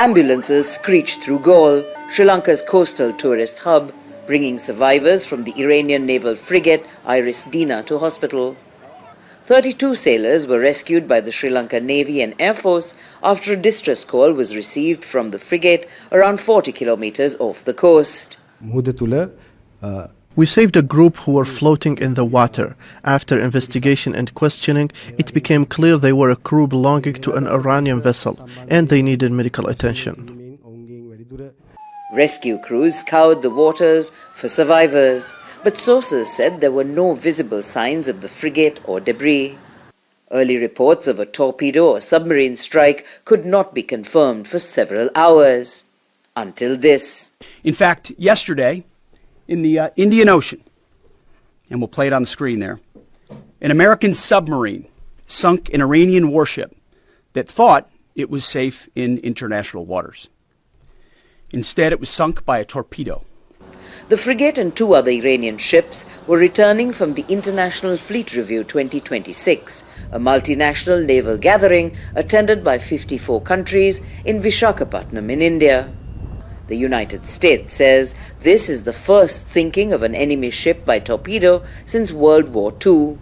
Ambulances screeched through Gaul, Sri Lanka's coastal tourist hub, bringing survivors from the Iranian naval frigate Iris Dina to hospital. 32 sailors were rescued by the Sri Lanka Navy and Air Force after a distress call was received from the frigate around 40 kilometres off the coast. We saved a group who were floating in the water. After investigation and questioning, it became clear they were a crew belonging to an Iranian vessel, and they needed medical attention. Rescue crews scoured the waters for survivors, but sources said there were no visible signs of the frigate or debris. Early reports of a torpedo or submarine strike could not be confirmed for several hours. Until this. In fact, yesterday, in the Indian Ocean, and we'll play it on the screen there, an American submarine sunk an Iranian warship that thought it was safe in international waters. Instead, it was sunk by a torpedo. The frigate and 2 other Iranian ships were returning from the International Fleet Review 2026, a multinational naval gathering attended by 54 countries in Visakhapatnam in India. The United States says this is the first sinking of an enemy ship by torpedo since World War II.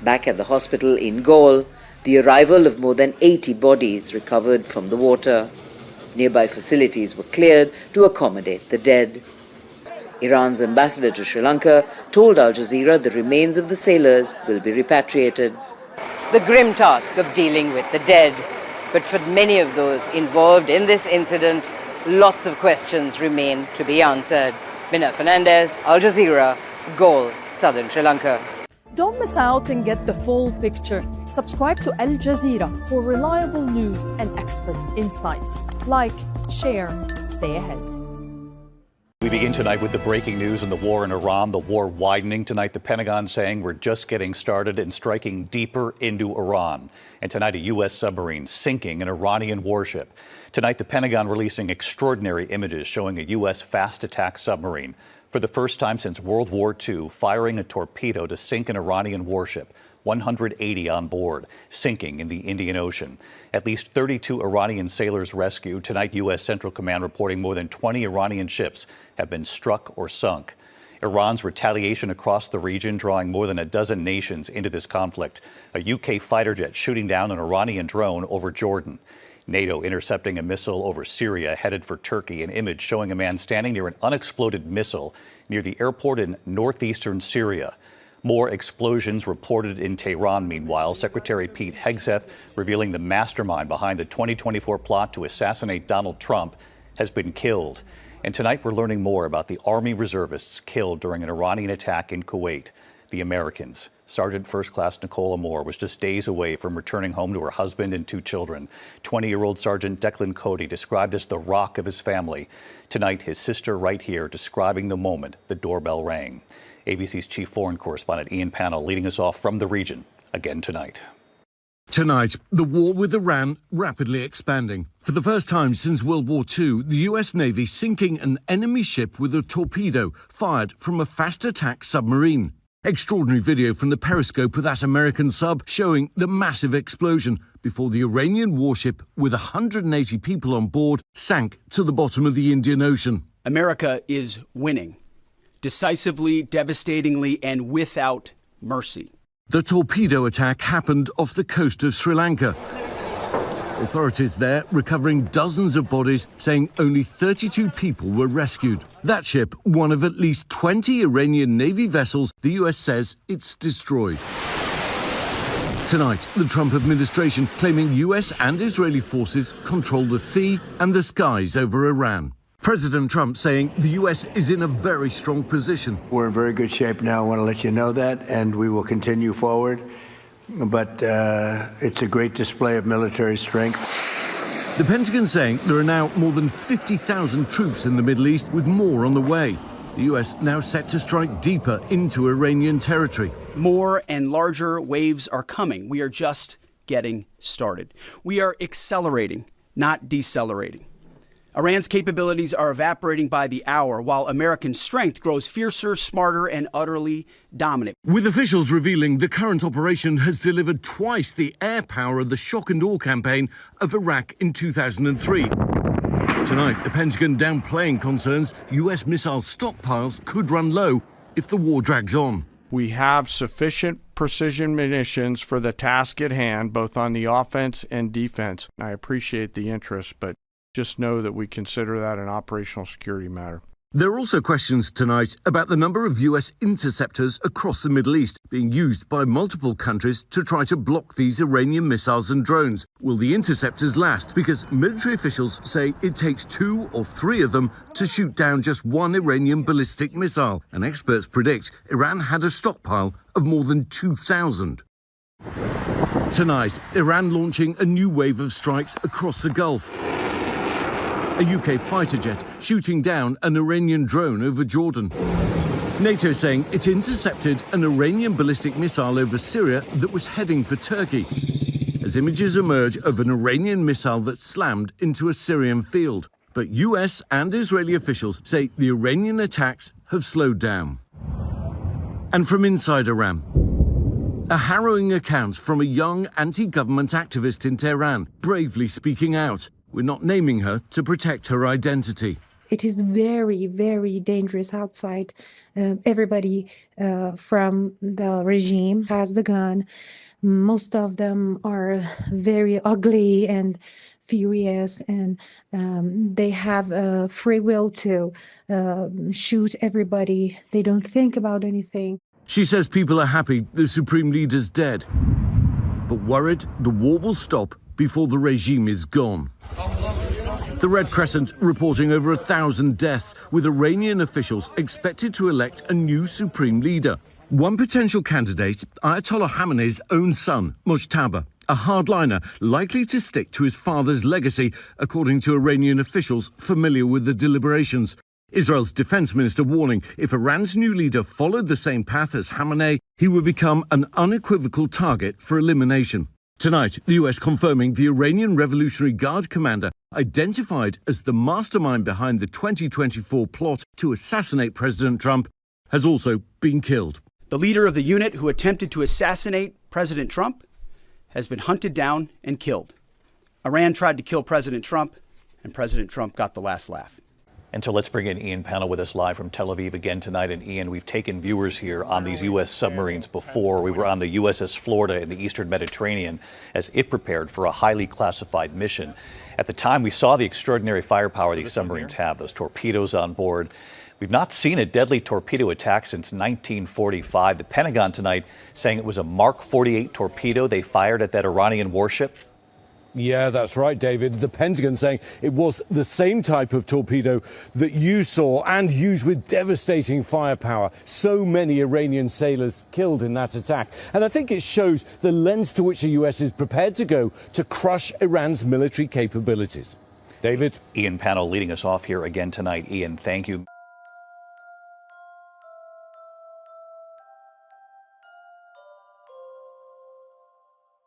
Back at the hospital in Gaul, the arrival of more than 80 bodies recovered from the water. Nearby facilities were cleared to accommodate the dead. Iran's ambassador to Sri Lanka told Al Jazeera the remains of the sailors will be repatriated. The grim task of dealing with the dead. But for many of those involved in this incident, lots of questions remain to be answered. Minelle, Fernandez, Al Jazeera, Gaul, Southern Sri Lanka. Don't miss out and get the full picture. Subscribe to Al Jazeera for reliable news and expert insights. Like, share, stay ahead. We begin tonight with the breaking news on the war in Iran, the war widening. Tonight, the Pentagon saying we're just getting started and striking deeper into Iran. And tonight, a U.S. submarine sinking an Iranian warship. Tonight, the Pentagon releasing extraordinary images showing a U.S. fast attack submarine. For the first time since World War II, firing a torpedo to sink an Iranian warship. 180 on board, sinking in the Indian Ocean. At least 32 Iranian sailors rescued. Tonight, U.S. Central Command reporting more than 20 Iranian ships have been struck or sunk. Iran's retaliation across the region, drawing more than a dozen nations into this conflict. A UK fighter jet shooting down an Iranian drone over Jordan. NATO intercepting a missile over Syria headed for Turkey. An image showing a man standing near an unexploded missile near the airport in northeastern Syria. More explosions reported in Tehran. Meanwhile, Secretary Pete Hegseth revealing the mastermind behind the 2024 plot to assassinate Donald Trump has been killed. And tonight we're learning more about the Army reservists killed during an Iranian attack in Kuwait. The Americans. Sergeant First Class Nicola Moore was just days away from returning home to her husband and 2 children. 20-year-old Sergeant Declan Cody described as the rock of his family. Tonight, his sister right here describing the moment the doorbell rang. ABC's chief foreign correspondent Ian Pannell leading us off from the region again tonight. Tonight, the war with Iran rapidly expanding. For the first time since World War II, the U.S. Navy sinking an enemy ship with a torpedo fired from a fast attack submarine. Extraordinary video from the periscope of that American sub showing the massive explosion before the Iranian warship with 180 people on board sank to the bottom of the Indian Ocean. America is winning. Decisively, devastatingly, and without mercy. The torpedo attack happened off the coast of Sri Lanka. Authorities there recovering dozens of bodies, saying only 32 people were rescued. That ship, one of at least 20 Iranian Navy vessels, the US says it's destroyed. Tonight, the Trump administration claiming US and Israeli forces control the sea and the skies over Iran. President Trump saying the U.S. is in a very strong position. We're in very good shape now. I want to let you know that, and we will continue forward. But it's a great display of military strength. The Pentagon saying there are now more than 50,000 troops in the Middle East, with more on the way. The U.S. now set to strike deeper into Iranian territory. More and larger waves are coming. We are just getting started. We are accelerating, not decelerating. Iran's capabilities are evaporating by the hour, while American strength grows fiercer, smarter, and utterly dominant. With officials revealing the current operation has delivered twice the air power of the shock and awe campaign of Iraq in 2003. Tonight, the Pentagon downplaying concerns US missile stockpiles could run low if the war drags on. We have sufficient precision munitions for the task at hand, both on the offense and defense. I appreciate the interest, but just know that we consider that an operational security matter. There are also questions tonight about the number of US interceptors across the Middle East being used by multiple countries to try to block these Iranian missiles and drones. Will the interceptors last? Because military officials say it takes 2 or 3 of them to shoot down just one Iranian ballistic missile. And experts predict Iran had a stockpile of more than 2,000. Tonight, Iran launching a new wave of strikes across the Gulf. A UK fighter jet shooting down an Iranian drone over Jordan. NATO saying it intercepted an Iranian ballistic missile over Syria that was heading for Turkey, as images emerge of an Iranian missile that slammed into a Syrian field. But US and Israeli officials say the Iranian attacks have slowed down. And from inside Iran, a harrowing account from a young anti-government activist in Tehran, bravely speaking out. We're not naming her to protect her identity. It is very, very dangerous outside. Everybody from the regime has the gun. Most of them are very ugly and furious, and they have free will to shoot everybody. They don't think about anything. She says people are happy the supreme leader's dead, but worried the war will stop before the regime is gone. The Red Crescent reporting over 1,000 deaths, with Iranian officials expected to elect a new supreme leader. One potential candidate, Ayatollah Khamenei's own son, Mujtaba, a hardliner likely to stick to his father's legacy, according to Iranian officials familiar with the deliberations. Israel's defense minister warning if Iran's new leader followed the same path as Khamenei, he would become an unequivocal target for elimination. Tonight, the US confirming the Iranian Revolutionary Guard commander, identified as the mastermind behind the 2024 plot to assassinate President Trump, has also been killed. The leader of the unit who attempted to assassinate President Trump has been hunted down and killed. Iran tried to kill President Trump, and President Trump got the last laugh. And so let's bring in Ian Pannell with us live from Tel Aviv again tonight. And Ian, we've taken viewers here on these U.S. submarines before. We were on the USS Florida in the Eastern Mediterranean as it prepared for a highly classified mission. At the time, we saw the extraordinary firepower these submarines have, those torpedoes on board. We've not seen a deadly torpedo attack since 1945. The Pentagon tonight saying it was a Mark 48 torpedo they fired at that Iranian warship. Yeah, that's right, David. The Pentagon saying it was the same type of torpedo that you saw and used with devastating firepower. So many Iranian sailors killed in that attack. And I think it shows the lengths to which the US is prepared to go to crush Iran's military capabilities. David? Ian Pannell leading us off here again tonight. Ian, thank you.